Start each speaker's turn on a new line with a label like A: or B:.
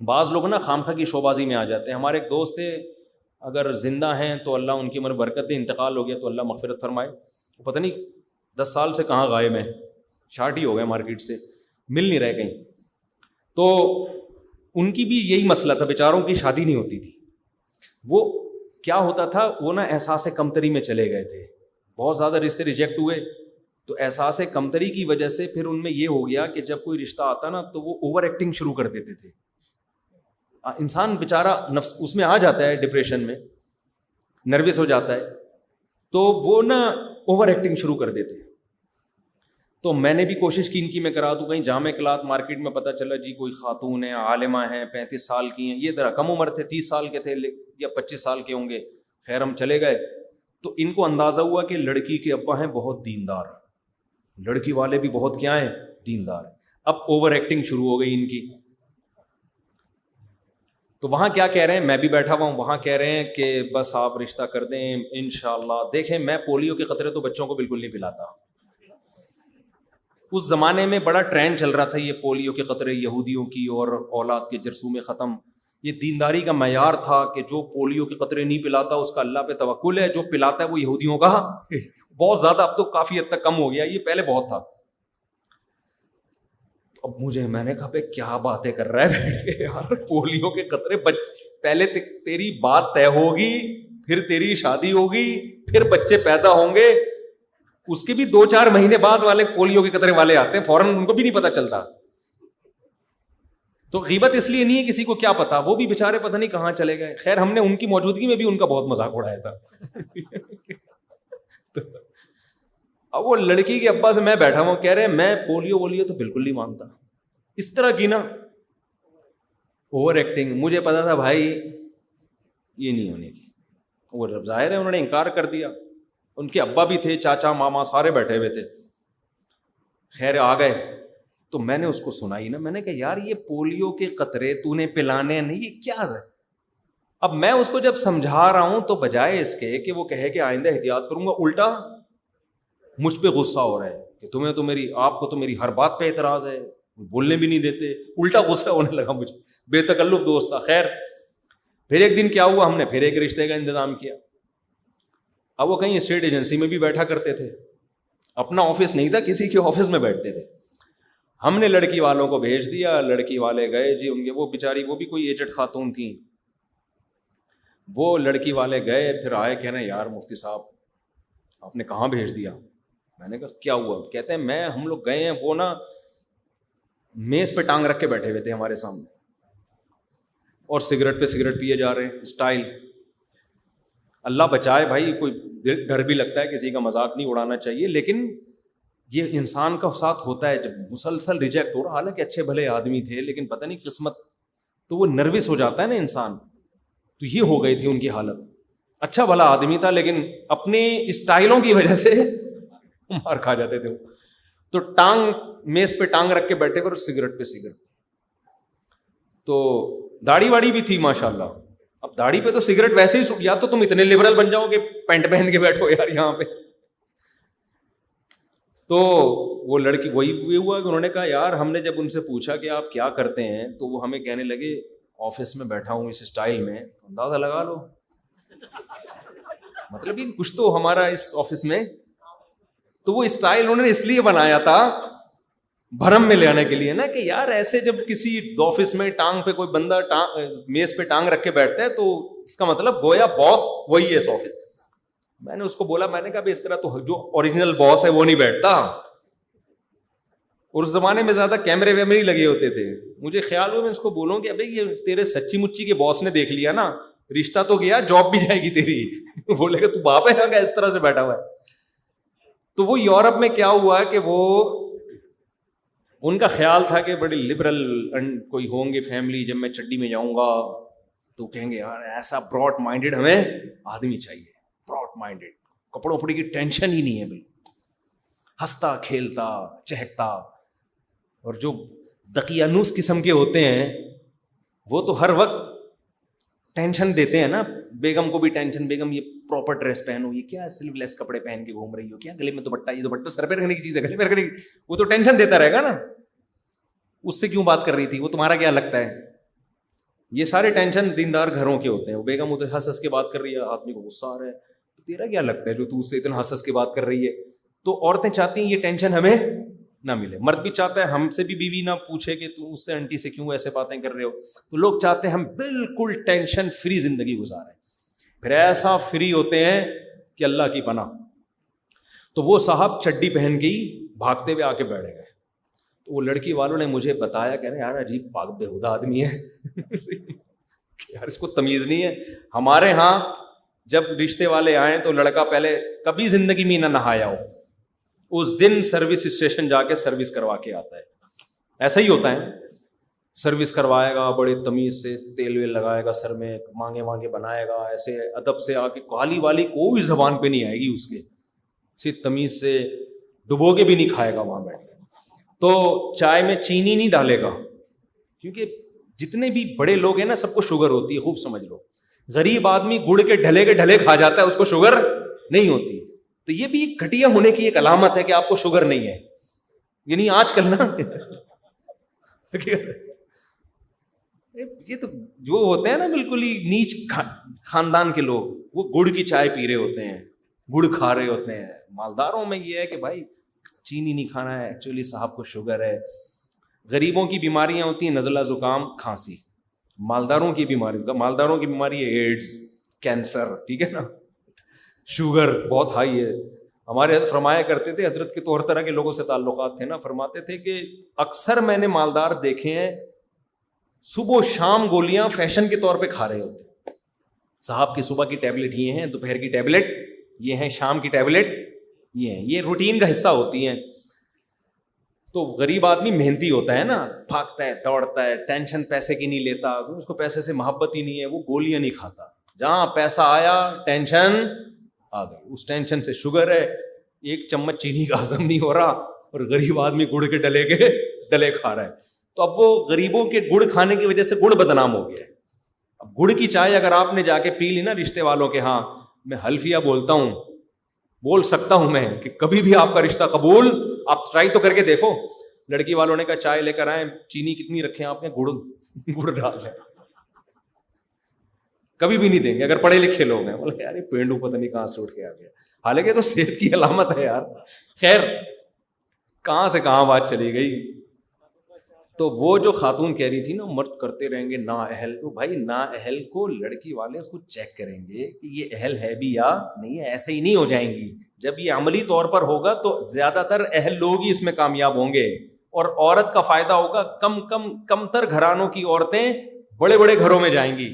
A: بعض لوگ نا خامخواہ کی شوبازی میں آ جاتے ہیں. ہمارے ایک دوست تھے, اگر زندہ ہیں تو اللہ ان کی عمر برکت دے, انتقال ہو گیا تو اللہ مغفرت فرمائے. پتہ نہیں 10 سال سے کہاں غائب ہیں, شارٹ ہی ہو گئے مارکیٹ سے, مل نہیں رہے کہیں. تو ان کی بھی یہی مسئلہ تھا, بیچاروں کی شادی نہیں ہوتی تھی. وہ کیا ہوتا تھا, وہ نا احساس کمتری میں چلے گئے تھے, بہت زیادہ رشتے ریجیکٹ ہوئے, تو احساس کمتری کی وجہ سے پھر ان میں یہ ہو گیا کہ جب کوئی رشتہ آتا نا تو وہ اوور ایکٹنگ شروع کر دیتے تھے. انسان بیچارہ نفس اس میں آ جاتا ہے, ڈپریشن میں نروس ہو جاتا ہے, تو وہ نا اوور ایکٹنگ شروع کر دیتے. تو میں نے بھی کوشش کی ان کی میں کرا دوں, کہیں جامع کلات مارکیٹ میں پتہ چلا جی کوئی خاتون ہے, عالمہ ہیں, 35 سال کی ہیں, یہ ذرا کم عمر تھے, 30 سال کے تھے یا 25 سال کے ہوں گے. خیر ہم چلے گئے تو ان کو اندازہ ہوا کہ لڑکی کے ابا ہیں بہت دیندار, لڑکی والے بھی بہت کیا ہیں, دیندار. اب اوور ایکٹنگ شروع ہو گئی ان کی. تو وہاں کیا کہہ رہے ہیں, میں بھی بیٹھا ہوا ہوں, وہاں کہہ رہے ہیں کہ بس آپ رشتہ کر دیں انشاءاللہ. دیکھیں میں پولیو کے قطرے تو بچوں کو بالکل نہیں پلاتا. اس زمانے میں بڑا ٹرینڈ چل رہا تھا یہ پولیو کے قطرے یہودیوں کی اور اولاد کے جرثومے ختم. یہ دینداری کا معیار تھا کہ جو پولیو کے قطرے نہیں پلاتا اس کا اللہ پہ توکل ہے, جو پلاتا ہے وہ یہودیوں کا. بہت زیادہ, اب تو کافی حد تک کم ہو گیا, یہ پہلے بہت تھا. اب مجھے, میں نے کہا بھائی کیا باتیں کر رہا ہے بیٹھ کے یار, پولیو کے قطرے پہلے تیری بات طے ہوگی, پھر تیری شادی ہوگی, پھر بچے پیدا ہوں گے, اس کے بھی 2-4 مہینے بعد والے پولیو کے قطرے والے آتے ہیں, فوراً ان کو بھی نہیں پتا چلتا. تو غیبت اس لیے نہیں ہے, کسی کو کیا پتا, وہ بھی بےچارے پتہ نہیں کہاں چلے گئے. خیر ہم نے ان کی موجودگی میں بھی ان کا بہت مذاق اڑایا تھا. اب وہ لڑکی کے ابا سے میں بیٹھا ہوں, کہہ رہے میں پولیو تو بالکل نہیں مانتا. اس طرح کی نا اوور ایکٹنگ. مجھے پتا تھا بھائی یہ نہیں ہونے کی. وہ ظاہر ہے انہوں نے انکار کر دیا. ان کے ابا بھی تھے, چاچا ماما سارے بیٹھے ہوئے تھے. خیر آ گئے تو میں نے اس کو سنائی نا, میں نے کہا یار یہ پولیو کے قطرے تو نے پلانے نہیں, یہ کیا ہے. اب میں اس کو جب سمجھا رہا ہوں تو بجائے اس کے کہ وہ کہے کہ آئندہ احتیاط کروں گا, الٹا مجھ پہ غصہ ہو رہا ہے کہ تمہیں تو آپ کو تو میری ہر بات پہ اعتراض ہے, بولنے بھی نہیں دیتے. الٹا غصہ ہونے لگا مجھے, بے تکلف دوست تھا. خیر پھر ایک دن کیا ہوا, ہم نے پھر ایک رشتے کا انتظام کیا. اب وہ کہیں اسٹیٹ ایجنسی میں بھی بیٹھا کرتے تھے, اپنا آفس نہیں تھا, کسی کے آفس میں بیٹھتے تھے. ہم نے لڑکی والوں کو بھیج دیا, لڑکی والے گئے جی, ان کے وہ بیچاری وہ بھی کوئی ایجڈ خاتون تھیں, وہ لڑکی والے گئے, پھر آئے کہنا یار مفتی صاحب آپ نے کہاں بھیج دیا. میں نے کہا کیا ہوا. کہتے ہیں ہم لوگ گئے ہیں, وہ نا میز پہ ٹانگ رکھ کے بیٹھے ہوئے تھے ہمارے سامنے, اور سگریٹ پہ سگریٹ پیے جا رہے ہیں اسٹائل. اللہ بچائے بھائی, کوئی ڈر بھی لگتا ہے, کسی کا مذاق نہیں اڑانا چاہیے, لیکن یہ انسان کا ساتھ ہوتا ہے جب مسلسل ریجیکٹ ہو رہا. حالانکہ اچھے بھلے آدمی تھے, لیکن پتہ نہیں قسمت, تو وہ نروس ہو جاتا ہے نا انسان. تو یہ ہو گئی تھی ان کی حالت. اچھا بھلا آدمی تھا, لیکن اپنے اسٹائلوں کی وجہ سے مار کھا جاتے تھے. تو ٹانگ میز پہ ٹانگ رکھ کے بیٹھے اور سگریٹ پہ سگریٹ. تو داڑھی واڑی بھی تھی ماشاء اللہ. اب داڑھی پہ تو سگریٹ ویسے ہی, یا تو تم اتنے لبرل بن جاؤ کہ پینٹ پہن کے بیٹھو یار یہاں پہ. تو وہ لڑکی وہی ہوا کہ انہوں نے کہا یار, ہم نے جب ان سے پوچھا کہ آپ کیا کرتے ہیں, تو وہ ہمیں کہنے لگے آفس میں بیٹھا ہوں اس اسٹائل میں. اندازہ لگا لو, مطلب یہ کچھ تو ہمارا اس آفس میں. تو وہ اسٹائل انہوں نے اس لیے بنایا تھا بھرم میں لے آنے کے لیے نا, کہ یار ایسے جب کسی آفس میں ٹانگ پہ کوئی بندہ میز پہ ٹانگ رکھ کے بیٹھتا ہے تو اس کا مطلب گویا باس وہی ہے اس آفس. میں نے اس کو بولا, میں نے کہا اس طرح تو جو اوریجنل باس ہے وہ نہیں بیٹھتا. اور اس زمانے میں زیادہ کیمرے ویمرے لگے ہوتے تھے. مجھے خیال ہوا میں اس کو بولوں کہ ابھی یہ تیرے سچی مچی کے باس نے دیکھ لیا نا, رشتہ تو گیا, جاب بھی جائے گی تیری. بولے کہ تو باپ ہے کیا اس طرح سے بیٹھا ہوا ہے. تو وہ یورپ میں کیا ہوا کہ وہ ان کا خیال تھا کہ بڑی لبرل کوئی ہوں گے فیملی, جب میں چڈی میں جاؤں گا تو کہیں گے یار ایسا براڈ مائنڈیڈ ہمیں آدمی چاہیے, براڈ مائنڈیڈ, کپڑوں پڑی کی ٹینشن ہی نہیں ہے, بالکل ہنستا کھیلتا چہکتا. اور جو دقیانوس قسم کے ہوتے ہیں وہ تو ہر وقت ٹینشن دیتے ہیں نا, بیگم کو بھی ٹینشن, بیگم یہ پراپر ڈریس پہنو, یہ کیا سلیو لیس کپڑے پہن کے گھوم رہی ہو, کیا گلے میں دوپٹہ, یہ دوپٹہ سر پہ رکھنے کی چیز ہے, گلے پہ رکھنے کی, وہ تو ٹینشن دیتا رہے گا نا. اس سے کیوں بات کر رہی تھی, وہ تمہارا کیا لگتا ہے. یہ سارے ٹینشن دیندار گھروں کے ہوتے ہیں. وہ بیگم ادھر ہنس ہنس کے بات کر رہی ہے, آدمی کو غصہ آ رہا ہے, تیرا کیا لگتا ہے جو تو اس سے اتنا ہنس ہنس کے بات کر رہی ہے. تو عورتیں چاہتی ہیں یہ ٹینشن ہمیں نہ ملے. مرد بھی چاہتا ہے ہم سے بھی بیوی نہ پوچھے کہ تو اس سے آنٹی سے کیوں ایسے باتیں کر رہے ہو. تو لوگ چاہتے ہیں ہم بالکل ٹینشن فری زندگی گزاریں, پھر ایسا فری ہوتے ہیں کہ اللہ کی پناہ. تو وہ صاحب چڈی پہن کے ہی بھاگتے ہوئے آ کے بیٹھ گئے. تو وہ لڑکی والوں نے مجھے بتایا, کہہ رہے یار عجیب پاک بےہودہ آدمی ہے یار اس کو تمیز نہیں ہے. ہمارے ہاں جب رشتے والے آئیں تو لڑکا پہلے کبھی زندگی میں نہ نہایا ہو, اس دن سروس اسٹیشن جا کے سروس کروا کے آتا ہے. ایسا ہی ہوتا ہے, سروس کروائے گا بڑے تمیز سے, تیل ویل لگائے گا سر میں, مانگے مانگے بنائے گا, ایسے ادب سے آ کے کالی والی کوئی زبان پہ نہیں آئے گی اس کے, صرف تمیز سے ڈبو کے بھی نہیں کھائے گا وہاں بیٹھ کے. تو چائے میں چینی نہیں ڈالے گا, کیونکہ جتنے بھی بڑے لوگ ہیں نا سب کو شوگر ہوتی ہے, خوب سمجھ لو. غریب آدمی گڑ کے ڈھلے کھا جاتا ہے, اس کو شوگر نہیں ہوتی. تو یہ بھی ایک گھٹیا ہونے کی ایک علامت ہے کہ آپ کو شوگر نہیں ہے. یعنی آج کل نا یہ تو جو ہوتے ہیں نا بالکل ہی نیچ خاندان کے لوگ, وہ گڑ کی چائے پی رہے ہوتے ہیں, گڑ کھا رہے ہوتے ہیں. مالداروں میں یہ ہے کہ بھائی چینی نہیں کھانا ہے, ایکچولی صاحب کو شوگر ہے. غریبوں کی بیماریاں ہوتی ہیں نزلہ زکام کھانسی, مالداروں کی بیماری ہے ایڈز, کینسر, ٹھیک ہے نا, شوگر بہت ہائی ہے. ہمارے حضرت فرمایا کرتے تھے, حضرت کے تو ہر طرح کے لوگوں سے تعلقات تھے نا, فرماتے تھے کہ اکثر میں نے مالدار دیکھے ہیں صبح و شام گولیاں فیشن کے طور پہ کھا رہے ہوتے. صاحب کی صبح کی ٹیبلٹ یہ ہیں, دوپہر کی ٹیبلٹ یہ ہیں, شام کی ٹیبلٹ یہ ہیں, یہ روٹین کا حصہ ہوتی ہیں. تو غریب آدمی محنتی ہوتا ہے نا, بھاگتا ہے دوڑتا ہے, ٹینشن پیسے کی نہیں لیتا, اس کو پیسے سے محبت ہی نہیں ہے, وہ گولیاں نہیں کھاتا. جہاں پیسہ آیا ٹینشن آ گئی, اس ٹینشن سے شوگر ہے, ایک چمچ چینی کا ہضم نہیں ہو رہا, اور غریب آدمی گڑ کے ڈلے کھا رہا ہے. تو اب وہ غریبوں کے گڑ کھانے کی وجہ سے گڑ بدنام ہو گیا ہے. اب گڑ کی چائے اگر آپ نے جا کے پی لی نا رشتے والوں کے ہاں, میں حلفیہ بول سکتا ہوں میں کہ کبھی بھی آپ کا رشتہ قبول, آپ ٹرائی تو کر کے دیکھو. لڑکی والوں نے کہا چائے لے کر آئے, چینی کتنی رکھیں آپ نے, گڑ ڈال جائے, کبھی بھی نہیں دیں گے اگر پڑھے لکھے لوگ ہیں. بولے یار یہ پینڈو پتہ نہیں کہاں سے اٹھ کے آ گیا, حالانکہ تو صحت کی علامت ہے یار. خیر کہاں سے کہاں بات چلی گئی. تو وہ جو خاتون کہہ رہی تھی نا مرد کرتے رہیں گے نا اہل, تو بھائی نا اہل کو لڑکی والے خود چیک کریں گے کہ یہ اہل ہے بھی یا نہیں ہے. ایسے ہی نہیں ہو جائیں گی. جب یہ عملی طور پر ہوگا تو زیادہ تر اہل لوگ ہی اس میں کامیاب ہوں گے, اور عورت کا فائدہ ہوگا. کم تر گھرانوں کی عورتیں بڑے بڑے گھروں میں جائیں گی.